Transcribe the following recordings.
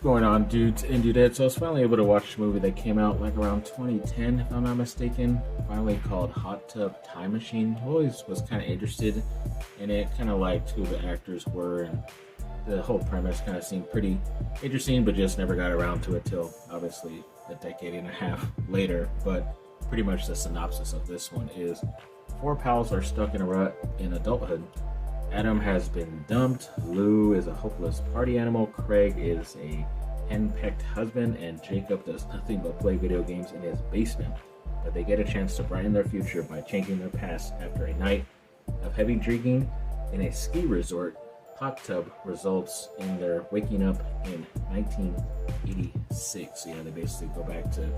going on, dudes and dudettes? So I was finally able to watch a movie that came out like around 2010, if I'm not mistaken. Finally called Hot Tub Time Machine. I always was kind of interested in it, kind of liked who the actors were, and the whole premise kind of seemed pretty interesting, but just never got around to it till obviously a decade and a half later. But pretty much the synopsis of this one is four pals are stuck in a rut in adulthood. Adam has been dumped, Lou is a hopeless party animal, Craig is a henpecked husband, and Jacob does nothing but play video games in his basement. But they get a chance to brighten their future by changing their past after a night of heavy drinking in a ski resort. Hot tub results in their waking up in 1986. Yeah, they basically go back to,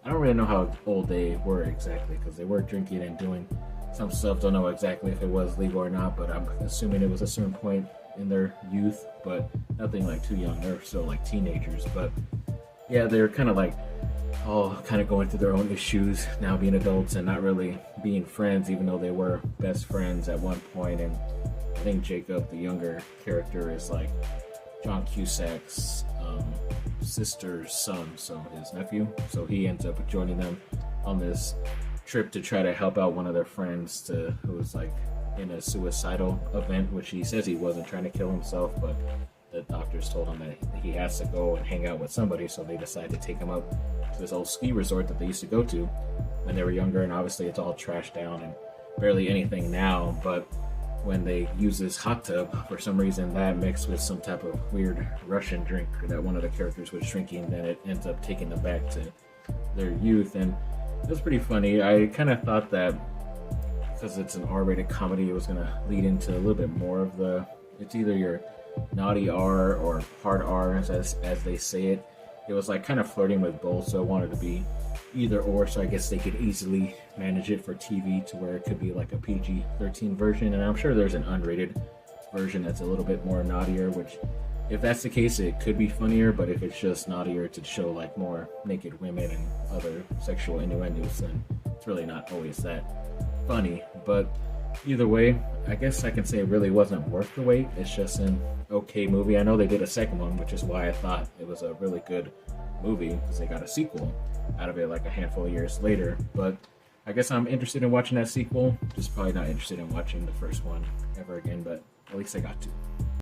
I don't really know how old they were exactly, because they were drinking and doing some stuff. Don't know exactly if it was legal or not, but I'm assuming it was a certain point in their youth, but nothing like too young. They're still like teenagers. But yeah, they're kind of like all kind of going through their own issues now, being adults and not really being friends, even though they were best friends at one point. And I think Jacob, the younger character, is like John Cusack's sister's son, so his nephew. So he ends up joining them on this trip to try to help out one of their friends who was like in a suicidal event, which he says he wasn't trying to kill himself, but the doctors told him that he has to go and hang out with somebody, so they decided to take him up to this old ski resort that they used to go to when they were younger. And obviously it's all trashed down and barely anything now, but when they use this hot tub, for some reason that mixed with some type of weird Russian drink that one of the characters was drinking, then it ends up taking them back to their youth. And it was pretty funny. I kind of thought that because it's an R-rated comedy, it was going to lead into a little bit more of it's either your naughty R or hard R, as they say it. It was like kind of flirting with both, so I wanted to be either or, so I guess they could easily manage it for TV to where it could be like a PG-13 version. And I'm sure there's an unrated version that's a little bit more naughtier, which if that's the case, it could be funnier. But if it's just naughtier to show like more naked women and other sexual innuendos, then it's really not always that funny. But either way, I guess I can say it really wasn't worth the wait. It's just an okay movie. I know they did a second one, which is why I thought it was a really good movie, because they got a sequel out of it like a handful of years later. But I guess I'm interested in watching that sequel, just probably not interested in watching the first one ever again, but at least I got to.